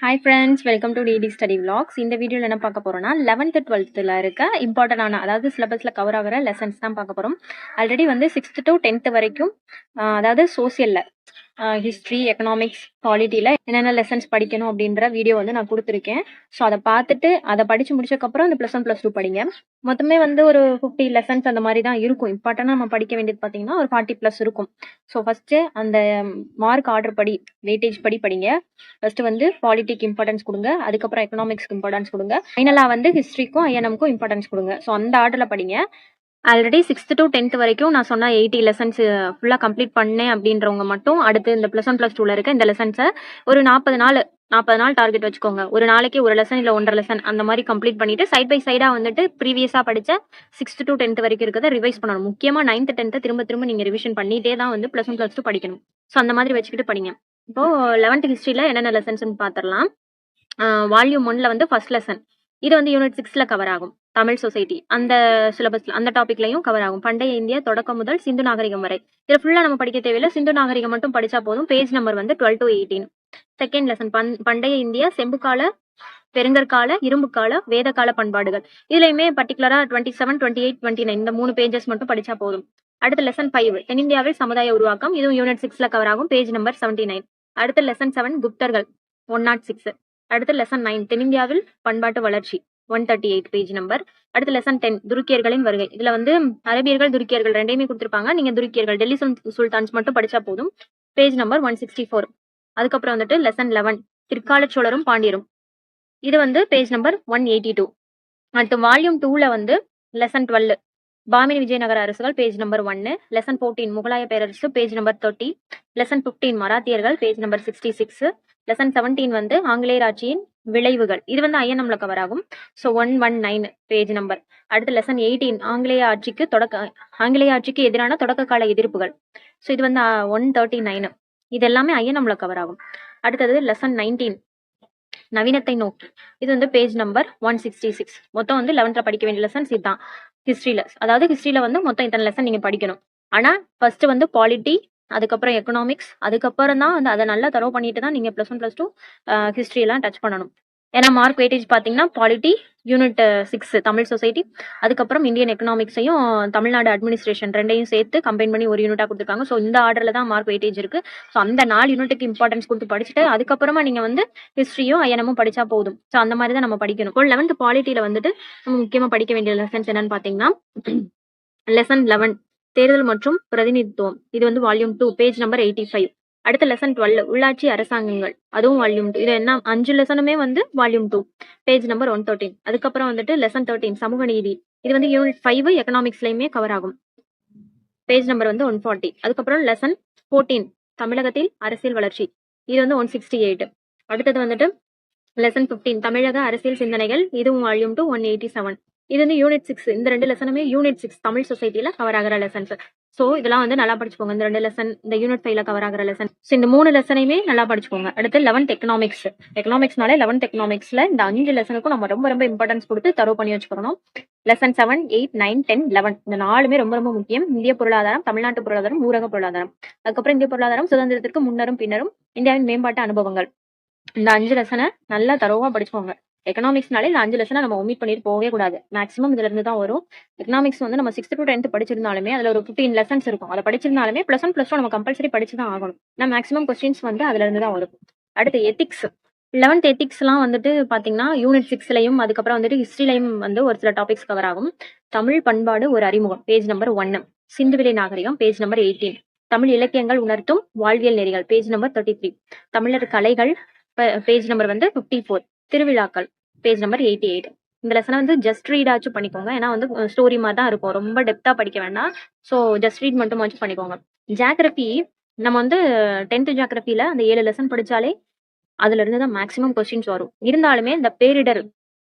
Hi friends, welcome to DD study vlogs. இந்த வீடியோவில் என்ன பார்க்க போகிறோம்னா 11th 12th இருக்க இம்பார்ட்டண்டான, அதாவது சிலபஸில் கவர் ஆகிற லெசன்ஸ் தான் பார்க்க போகிறோம். ஆல்ரெடி வந்து 6th to 10th வரைக்கும், அதாவது சோசியலில் ஹிஸ்ட்ரி, எக்கனாமிக்ஸ், பாலிட்டியில் என்னென்ன லெசன்ஸ் படிக்கணும் அப்படின்ற வீடியோ வந்து நான் கொடுத்துருக்கேன். ஸோ அதை பார்த்துட்டு அதை படித்து முடிச்சக்கப்புறம் இந்த +1 +2 படிங்க. மொத்தமே வந்து ஒரு 50 லெசன்ஸ் அந்த மாதிரி தான் இருக்கும். இம்பார்ட்டண்டாக நம்ம படிக்க வேண்டியது பார்த்தீங்கன்னா ஒரு 40+ இருக்கும். ஸோ ஃபஸ்ட்டு அந்த மார்க் ஆர்டர் படி, வெயிட்டேஜ் படி படிங்க. ஃபர்ஸ்ட் வந்து பாலிட்டிக்கு இம்பார்ட்டன்ஸ் கொடுங்க, அதுக்கப்புறம் எக்கனாமிக்ஸ்க்கு இம்பார்ட்டன்ஸ் கொடுங்க, ஃபைனலாக வந்து ஹிஸ்ட்ரிக்கும் ஐஎன்எம்க்கும் இம்பார்ட்டன்ஸ் கொடுங்க. ஸோ அந்த ஆர்டரில் படிங்க. ஆல்ரெடி 6th to 10th வரைக்கும் நான் சொன்ன 80 லெசன்ஸ் ஃபுல்லாக கம்ப்ளீட் பண்ணேன் அப்படின்றவங்க மட்டும் அடுத்து இந்த +1 +2 இருக்க இந்த லெசன்ஸை ஒரு 40 நாள் டார்கெட் வச்சுக்கோங்க. ஒரு நாளைக்கு ஒரு லெசன் இல்லை 1.5 லெசன் அந்த மாதிரி கம்ப்ளீட் பண்ணிட்டு சைட் பை சைடாக வந்துட்டு ப்ரீவியஸாக படித்த 6th to 10th வரைக்கும் இருக்கிறத ரிவைஸ் பண்ணணும். முக்கியமாக 9th 10th திரும்ப நீங்கள் ரிவிஷன் பண்ணிட்டே தான் வந்து +1 +2 படிக்கணும். ஸோ அந்த மாதிரி வச்சுக்கிட்டு படிங்க. இப்போ 11th ஹிஸ்ட்ரியில் என்னென்ன லெசன்ஸ்னு பார்த்துடலாம். வால்யூம் 1ல வந்து ஃபர்ஸ்ட் லெசன், இது வந்து யூனிட் 6ல கவர் ஆகும். தமிழ் சொசைட்டி அந்த சிலபஸ்ல அந்த டாபிக்லையும் கவர் ஆகும். பண்டைய இந்தியா தொடக்கம் முதல் சிந்து நாகரிகம் வரை. இதில் ஃபுல்லா நம்ம படிக்க தேவையில்லை, சிந்து நாகரிகம் மட்டும் படிச்சா போதும். பேஜ் நம்பர் வந்து 12 to 18. செகண்ட் லெசன் பண்டைய இந்தியா செம்புகால, பெருங்கற்கால, இரும்புக்கால, வேதகால பண்பாடுகள். இதுலயுமே பர்டிகுலரா 27, 28, 29 இந்த 3 பேஜஸ் மட்டும் படிச்சா போதும். அடுத்த லெசன் 5 தென்னிந்தியாவில் சமுதாய உருவாக்கம், இதுவும் யூனிட் 6ல கவர் ஆகும். Page number 79. அடுத்த லெசன் 7 குப்தர்கள் 106. அடுத்த லெசன் 9 தென்னிந்தியாவில் பண்பாட்டு வளர்ச்சி 138 பேஜ் நம்பர். அடுத்த லெசன் 10 துருக்கியர்களின் வருகை. இதுல வந்து அரபியர்கள் துருக்கியர்கள் ரெண்டையுமே கொடுத்துருப்பாங்க. நீங்க துருக்கியர்கள் டெல்லி சுல்தான்ஸ் மட்டும் படிச்சா போதும். Page number 164. அதுக்கப்புறம் வந்துட்டு லெசன் 11 பிற்கால சோழரும் பாண்டியரும், இது வந்து பேஜ் நம்பர் 182. அடுத்து வால்யூம் 2ல வந்து லெசன் 12 பாமினி விஜயநகர அரசுகள், பேஜ் நம்பர் 1. லெசன் 14 முகலாய பேரரசு, பேஜ் நம்பர் 30. லெசன் 15 மராத்தியர்கள், பேஜ் நம்பர் 66. லெசன் 17 வந்து ஆங்கிலேயர் ஆட்சியின் விளைவுகள், இது வந்து ஐஎன்எம்ல கவர் ஆகும். So 119 page number. அடுத்து லெசன் 18 ஆங்கிலேய ஆட்சிக்கு எதிரான தொடக்க கால எதிர்ப்புகள். ஸோ இது வந்து 139. இது எல்லாமே ஐஎன்எம்ல கவர் ஆகும். அடுத்தது லெசன் 19 நவீனத்தை நோக்கி, இது வந்து பேஜ் நம்பர் 166. மொத்தம் வந்து 11th படிக்க வேண்டிய லெசன்ஸ் இதுதான் ஹிஸ்ட்ரியில. அதாவது ஹிஸ்ட்ரியில வந்து மொத்தம் இத்தனை லெசன் நீங்க படிக்கணும். ஆனா ஃபர்ஸ்ட் வந்து பாலிட்டி, அதுக்கப்புறம் எக்கனாமிக்ஸ், அதுக்கப்புறம் தான் வந்து அதை நல்லா தரவு பண்ணிட்டு தான் நீங்க +1 +2 ஹிஸ்ட்ரி எல்லாம் டச் பண்ணணும். ஏன்னா மார்க் வெயிட்டேஜ் பார்த்தீங்கன்னா பாலிட்டி யூனிட் 6 தமிழ் சொசைட்டி, அதுக்கப்புறம் இந்தியன் எக்கனாமிக்ஸையும் தமிழ்நாடு அட்மினிஸ்ட்ரேஷன் ரெண்டையும் சேர்த்து கம்பைன் பண்ணி ஒரு யூனிட்டா கொடுத்துருக்காங்க. ஸோ இந்த ஆர்டர்ல தான் மார்க் வெயிட்டேஜ் இருக்கு. ஸோ அந்த 4 யூனிட்டுக்கு இம்பார்ட்டன்ஸ் கொடுத்து படிச்சுட்டு அதுக்கப்புறமா நீங்க வந்து ஹிஸ்ட்ரியும் ஐஎன்எம்மும் படிச்சா போதும். ஸோ அந்த மாதிரி தான் நம்ம படிக்கணும். இப்போ 11th பாலிட்டியில வந்துட்டு நம்ம முக்கியமா படிக்க வேண்டிய லெசன்ஸ் என்னன்னு பார்த்தீங்கன்னா லெசன் 11 தேர்தல் மற்றும் பிரதிநிதித்துவம், இது வந்து வால்யூம் 2 பேஜ் நம்பர் 85. அடுத்த லெசன் 12 உள்ளாட்சி அரசாங்கங்கள், அதுவும் வால்யூம் 2. இது என்ன 5 லெசனுமே வந்து வால்யூம் 2 பேஜ் நம்பர் 113. அதுக்கப்புறம் வந்துட்டு லெசன் 13 சமூக நீதி, இது வந்து யூனிட் 5 எக்கனாமிக்ஸ்லயுமே கவர் ஆகும். பேஜ் நம்பர் வந்து 140. அதுக்கப்புறம் லெசன் 14 தமிழகத்தில் அரசியல் வளர்ச்சி, இது வந்து 168. அடுத்தது வந்துட்டு லெசன் 15 தமிழக அரசியல் சிந்தனைகள், இதுவும் வால்யூம் 2 187. இது வந்து யூனிட் 6. இந்த 2 லெசனுமே யூனிட் 6 தமிழ் சொசைட்டில கவர் ஆகிற லெசன்ஸ். ஸோ இதெல்லாம் வந்து நல்லா படிச்சுக்கோங்க. இந்த 2 லெசன் இந்த யூனிட் 5ல கவர் ஆகிற லெசன். ஸோ இந்த 3 லெசனையுமே நல்லா படிச்சுக்கோங்க. அடுத்து 11th எக்கனாமிக்ஸ். எக்கனாமிக்ஸ்னாலே 11th எக்கனாமிக்ஸ்ல இந்த 5 லெசனுக்கும் நம்ம ரொம்ப ரொம்ப இம்பார்ட்டன்ஸ் கொடுத்து தரவு பண்ணி வச்சுக்கணும். லெசன் 7, 8, 9, 10, 11 இந்த 4மே ரொம்ப ரொம்ப முக்கியம். இந்திய பொருளாதாரம், தமிழ்நாட்டு பொருளாதாரம், ஊரக பொருளாதாரம், அதுக்கப்புறம் இந்திய பொருளாதாரம் சுதந்திரத்திற்கு முன்னரும் பின்னரும், இந்தியாவின் மேம்பாட்டு அனுபவங்கள். இந்த 5 லெசனை நல்லா தரோவா படிச்சுக்கோங்க. எக்கனாமிக்ஸ்னாலே இந்த 5 லெசனை நம்ம ஒமிட் பண்ணிட்டு போகவே கூடாது. மேக்ஸிமம் இதுல இருந்து தான் வரும். எக்கனாமிக்ஸ் வந்து நம்ம 6th to 10th படிச்சிருந்தாலுமே அதுல ஒரு 15 லெசன்ஸ் இருக்கும். அதை படிச்சிருந்தாலுமே +1 +2 நம்ம கம்பல்சரி படிச்சுதான் ஆகணும். நான் மேக்ஸிமம் கொஸ்டின்ஸ் வந்து அதுல இருந்து தான் வரும். அடுத்து எத்திக்ஸ். 11th எத்திக்ஸ்லாம் வந்துட்டு பாத்தீங்கன்னா யூனிட் 6லயும் அதுக்கப்புறம் வந்துட்டு ஹிஸ்ட்ரிலையும் வந்து ஒரு சில டாபிக்ஸ் கவர் ஆகும். தமிழ் பண்பாடு ஒரு அறிமுகம், பேஜ் நம்பர் 1. சிந்துவெளி நாகரிகம், பேஜ் நம்பர் 18. தமிழ் இலக்கியங்கள் உணர்த்தும் வாழ்வியல் நெறிகள், பேஜ் நம்பர் 33. தமிழர் கலைகள், பேஜ் நம்பர் வந்து 54. திருவிழாக்கள், பேஜ் நம்பர் 88. இந்த லெசனை வந்து ஜஸ்ட் ரீட் ஆச்சும் பண்ணிக்கோங்க. ஏன்னா வந்து ஸ்டோரி மாதிரி தான் இருக்கும், ரொம்ப டெப்தா படிக்க வேண்டாம். ஸோ ஜஸ்ட் ரீட் மட்டும் வச்சு பண்ணிக்கோங்க. ஜியாகிரபி, நம்ம வந்து 10th ஜியாகிரபியில அந்த 7 லெசன் படிச்சாலே அதுல இருந்து தான் மேக்ஸிமம் கொஸ்டின்ஸ் வரும். இருந்தாலுமே இந்த பேரிடர்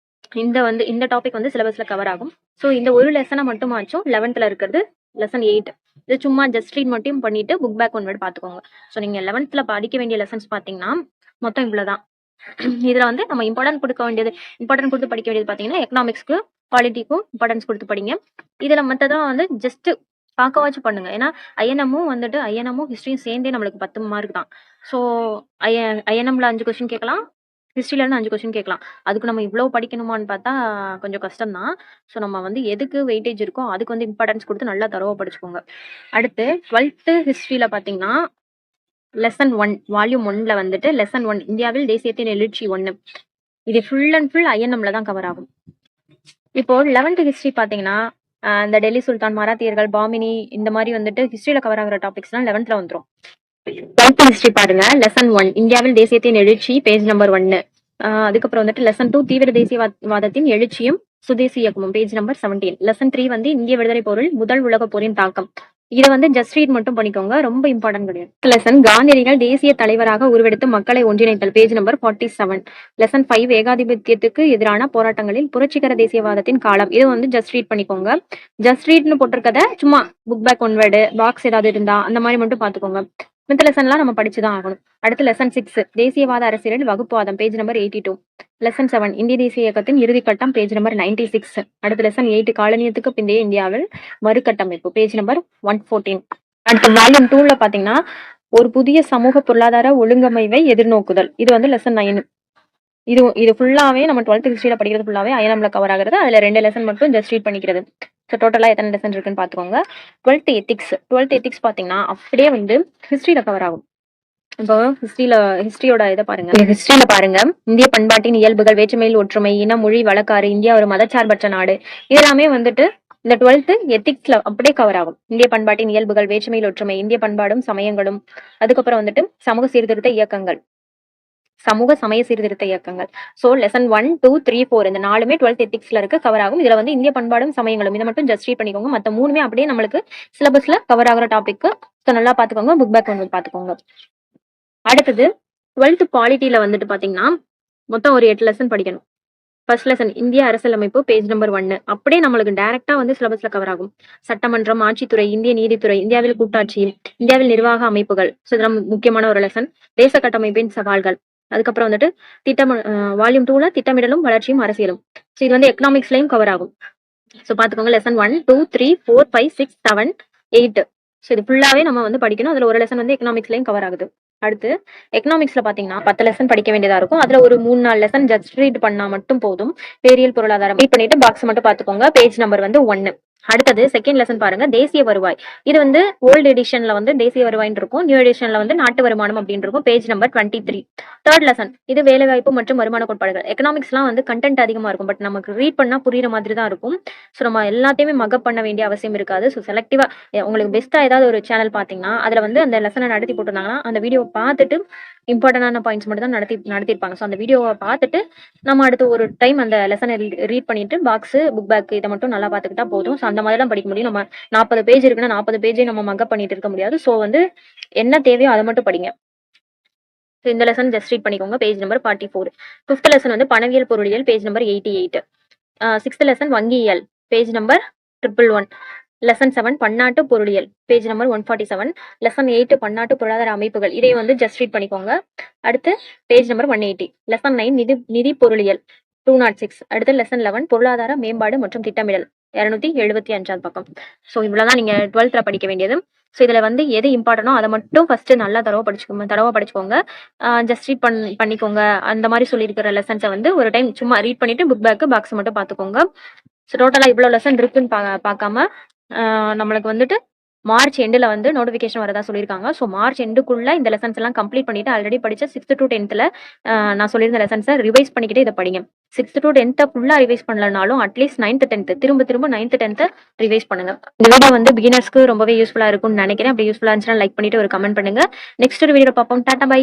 இந்த டாபிக் வந்து சிலபஸ்ல கவர் ஆகும். ஸோ இந்த ஒரு லெசனை மட்டுமாச்சும் 11th இருக்கிறது லெசன் 8 இது சும்மா ஜஸ்ட் ரீட் மட்டும் பண்ணிட்டு புக் பேக் 1 வேர்ட் பாத்துக்கோங்க. ஸோ நீங்க 11th படிக்க வேண்டிய லெசன்ஸ் பாத்தீங்கன்னா மொத்தம் இவ்வளவுதான். இதுல வந்து நம்ம இம்பார்ட்டன்ட் கொடுத்து படிக்க வேண்டியது பாத்தீங்கன்னா எக்கனாமிக்ஸ்க்கு பாலிட்டிக்கும் இம்பார்ட்டன்ஸ் கொடுத்து படிங்க. இதுல மத்ததான் வந்து ஜஸ்ட் பார்க்கவாச்சும் பண்ணுங்க. ஏன்னா ஐஎன்எம்மும் ஹிஸ்டரியும் சேர்ந்தே நம்மளுக்கு 10 மார்க் தான். ஸோ ஐஎன்எம்ல 5 கொஸ்டின் கேட்கலாம், ஹிஸ்ட்ரில இருந்து 5 கொஸ்டின் கேட்கலாம். அதுக்கு நம்ம இவ்ளோ படிக்கணுமான்னு பார்த்தா கொஞ்சம் கஷ்டம் தான். ஸோ நம்ம வந்து எதுக்கு வெயிட்டேஜ் இருக்கோ அதுக்கு வந்து இம்பார்ட்டன்ஸ் குடுத்து நல்லா தரோவா படிச்சுக்கோங்க. அடுத்து 12th ஹிஸ்ட்ரில பார்த்தீங்கன்னா, லெசன் 1 வால்யூம் 1ல வந்துட்டு லெசன் 1 இந்தியாவில் தேசியத்தின் எழுச்சி 1 இது ஃபுல் அண்ட் ஃபுல் ஐஎன்எம்ல தான் கவர் ஆகும். இப்போ 11th ஹிஸ்ட்ரி பார்த்தீங்கன்னா, இந்த டெல்லி சுல்தான், மராத்தியர்கள், பாமினி இந்த மாரி வந்துட்டு ஹிஸ்ட்ரில கவர் ஆகுற டாபிக்ஸ்லாம் 11th வந்துரும். 12th ஹிஸ்ட்ரி பாருங்க. லெசன் 1 இந்தியாவில் தேசியத்தின் எழுச்சி பேஜ் நம்பர் 1. அதுக்கப்புறம் வந்துட்டு லெசன் 2 தீவிர தேசியவாதத்தின் எழுச்சியும் சுதேசி இயக்கமும் பேஜ் நம்பர் 17. லெசன் 3 வந்து இந்திய விடுதலை போரில் முதல் உலக போரின் தாக்கம். இதை வந்து ஜஸ்ட் ரீட் மட்டும் பண்ணிக்கோங்க, ரொம்ப இம்பார்ட்டன்ட் கிடையாது. லெசன் காந்தியடிகள் தேசிய தலைவராக உருவெடுத்து மக்களை ஒன்றிணைத்தல் பேஜ் நம்பர் 47. லெசன் 5 ஏகாதிபத்தியத்துக்கு எதிரான போராட்டங்களில் புரட்சிகர தேசியவாதத்தின் காலம். இது வந்து ஜஸ்ட் ரீட் பண்ணிக்கோங்க. ஜஸ்ட் ரீட்னு போட்டிருக்கத சும்மா book back one word box ஏதாவது இருந்தா அந்த மாதிரி மட்டும் பாத்துக்கோங்க. மித்த லெசன்லாம் நம்ம படிச்சுதான் ஆகணும். அடுத்து லெசன் 6 தேசியவாத அரசியல் வகுப்புவாதம் பேஜ் நம்பர் 82. லெசன் 7 இந்திய தேசிய இயக்கத்தின் இறுதிக்கட்டம் பேஜ் நம்பர் 96. அடுத்து லெசன் 8 காலனியத்துக்கு பிந்தைய இந்தியாவில் மறுகட்டமைப்பு பேஜ் நம்பர் 114. அடுத்து வால்யூம் 2ல பாத்தீங்கன்னா ஒரு புதிய சமூக பொருளாதார ஒழுங்கமைவை எதிர்நோக்குதல். இது வந்து லெசன் 9. இது ஃபுல்லாவே நம்ம 12th ஹிஸ்ட்ரியில படிக்கிறது ஃபுல்லாவே ஐஎன்எம்ல கவர் ஆகுறது. அதுல 2 லெசன் மட்டும் ஜஸ்ட் ரீட் பண்ணிக்கிறது. ஸோ டோட்டலா எத்தனை லெசன் இருக்குன்னு பாத்துக்கோங்க. 12th எத்திக்ஸ் பாத்தீங்கன்னா அப்படியே வந்து ஹிஸ்ட்ரியில கவர் ஆகும். இப்போ ஹிஸ்டரியோட இதை பாருங்க. ஹிஸ்டரியில பாருங்க, இந்திய பண்பாட்டின் இயல்புகள், வேற்றுமையில் ஒற்றுமை, இன, மொழி, வழக்காறு, இந்தியா ஒரு மதச்சார்பற்ற நாடு, இதெல்லாமே வந்துட்டு இந்த 12th எத்திக்ஸ்ல அப்படியே கவர் ஆகும். இந்திய பண்பாட்டின் இயல்புகள், வேற்றுமையில் ஒற்றுமை, இந்திய பண்பாடும் சமயங்களும், அதுக்கப்புறம் வந்துட்டு சமூக சமய சீர்திருத்த இயக்கங்கள். சோ லெசன் 1, 2, 3, 4 இந்த 4மே 12th எத்திக்ஸ்ல இருக்கு கவர் ஆகும். இதுல வந்து இந்திய பண்பாடும் சமயங்களும் இதை மட்டும் ஜஸ்ட் ரீட் பண்ணிக்கோங்க. மத்த 3மே அப்படியே நம்மளுக்கு சிலபஸ்ல கவர் ஆகுற டாபிக். ஸோ நல்லா பாத்துக்கோங்க, புக் பேக் வந்து பாத்துக்கோங்க. அடுத்தது 12th பாலிட்டியில வந்துட்டு பாத்தீங்கன்னா மொத்தம் ஒரு 8 லெசன் படிக்கணும். ஃபர்ஸ்ட் லெசன் இந்திய அரசியலமைப்பு பேஜ் நம்பர் 1 அப்படியே நம்மளுக்கு டைரக்டா வந்து சிலபஸ்ல கவர் ஆகும். சட்டமன்றம், ஆட்சித்துறை, இந்திய நீதித்துறை, இந்தியாவில் கூட்டாட்சி, இந்தியாவில் நிர்வாக அமைப்புகள், ஸோ இதெல்லாம் முக்கியமான ஒரு லெசன். தேச கட்டமைப்பின் சவால்கள், அதுக்கப்புறம் வந்துட்டு வால்யூம் 2ல திட்டமிடலும் வளர்ச்சியும் அரசியலும். ஸோ இது வந்து எக்கனாமிக்ஸ்லயும் கவர் ஆகும். ஸோ பாத்துக்கோங்க, லெசன் 1, 2, 3, 4, 5, 6, 7, 8. ஸோ இது ஃபுல்லாவே நம்ம வந்து படிக்கணும். அதுல ஒரு லெசன் வந்து எக்கனாமிக்ஸ்லயும் கவர் ஆகுது. அடுத்து எக்கனாமிக்ஸ்ல பாத்தீங்கன்னா 10 லெசன் படிக்க வேண்டியதா இருக்கும். அதுல ஒரு 3-4 லெசன் ஜஸ்ட் ரீட் பண்ணா மட்டும் போதும். வேரியல் பொருளாதாரம் ரீட் பண்ணிட்டு பாக்ஸ் மட்டும் பாத்துக்கோங்க. பேஜ் நம்பர் வந்து 1. அடுத்தது செகண்ட் லெசன் பாருங்க, தேசிய வருவாய். இது வந்து ஓல்டு எடிஷன்ல வந்து தேசிய வருவாய்னு இருக்கும், நியூ எடிஷன்ல வந்து நாட்டு வருமானம் அப்படின்னு இருக்கும். Page number 23. தேர்ட் லெசன் இது வேலைவாய்ப்பு மற்றும் வருமான கோட்பாடுகள். எக்கனாமிக்ஸ்லாம் வந்து கண்டென்ட் அதிகமா இருக்கும், பட் நமக்கு ரீட் பண்ணா புரியுற மாதிரி தான் இருக்கும். ஸோ நம்ம எல்லாத்தையுமே மகப் பண்ண வேண்டிய அவசியம் இருக்காது. ஸோ செலக்டிவா உங்களுக்கு பெஸ்டா ஏதாவது ஒரு சேனல் பாத்தீங்கன்னா அதுல வந்து அந்த லெசனை நடத்தி போட்டிருந்தாங்கன்னா அந்த வீடியோ பார்த்துட்டு இம்பார்ட்டன்டான பாயிண்ட்ஸ் மட்டும் தான் நடத்திருப்பாங்க. ஸோ அந்த வீடியோவை பார்த்துட்டு நம்ம அடுத்து ஒரு டைம் அந்த லெசனை ரீட் பண்ணிட்டு பாக்ஸ் புக் பேக் இதை மட்டும் நல்லா பார்த்துக்கிட்டா போதும். ஸோ அந்த மாதிரி தான் படிக்க முடியும். நம்ம 40 பேஜ் இருக்குன்னா 40 பேஜே நம்ம மகப் பண்ணிட்டு இருக்க முடியாது. ஸோ வந்து என்ன தேவையோ அதை மட்டும் படிங்க. இந்த லெசன் ஜஸ்ட் ரீட் பண்ணிக்கோங்க. Page number 44. 5th லெசன் வந்து பணவியல் பொருளியல் பேஜ் நம்பர் 88. 6th லெசன் வங்கியியல் பேஜ் நம்பர் 111. லெசன் 7 பன்னாட்டு பொருளியல் பேஜ் நம்பர் 147. லெசன் 8 பன்னாட்டு பொருளாதார அமைப்புகள், இதை வந்து ஜஸ்ட் ரீட் பண்ணிக்கோங்க. அடுத்து பேஜ் நம்பர் 180. லெசன் 9 நிதி பொருளியல் 206. அடுத்து லெசன் 11 பொருளாதார மேம்பாடு மற்றும் திட்டமிடல் 275 பக்கம். ஸோ இவ்வளவுதான் நீங்க 12th படிக்க வேண்டியது. ஸோ இதுல வந்து எது இம்பார்ட்டனோ அதை மட்டும் ஃபர்ஸ்ட் நல்லா தரவா படிச்சுக்கோங்க. ஜஸ்ட் ரீட் பண்ணிக்கோங்க. அந்த மாதிரி சொல்லியிருக்கிற லெசன்ஸை வந்து ஒரு டைம் சும்மா ரீட் பண்ணிட்டு புக் பேக் பாக்ஸ் மட்டும் பாத்துக்கோங்க. ஸோ டோட்டலா இவ்வளவு லெசன் இருக்குன்னு பார்க்காம நம்மளுக்கு வந்துட்டு மார்ச் எண்டில் வந்து நோட்டிஃபிகேஷன் வரதா சொல்லியிருக்காங்க. ஸோ மார்ச் எண்டுக்குள்ள இந்த லெசன்ஸ் எல்லாம் கம்ப்ளீட் பண்ணிட்டு ஆல்ரெடி படிச்ச 6th to 10th நான் சொல்லியிருந்த லெசன்ஸை ரிவைஸ் பண்ணிக்கிட்டே இதை படிங்க. 6th to 10th ஃபுல்லா ரிவைஸ் பண்ணலனாலும் அட்லீஸ்ட் 9th 10th திரும்ப 9th 10th ரிவைஸ் பண்ணுங்க. இந்த வீடியோ வந்து பிகினர்ஸ்க்கு ரொம்பவே யூஸ்ஃபுல்லா இருக்கும்னு நினைக்கிறேன். அப்படி யூஸ்ஃபுல்லா இருந்துச்சுன்னா லைக் பண்ணிட்டு ஒரு கமெண்ட் பண்ணுங்க. நெக்ஸ்ட் ஒரு வீடியோ பார்ப்போம். Tata bye.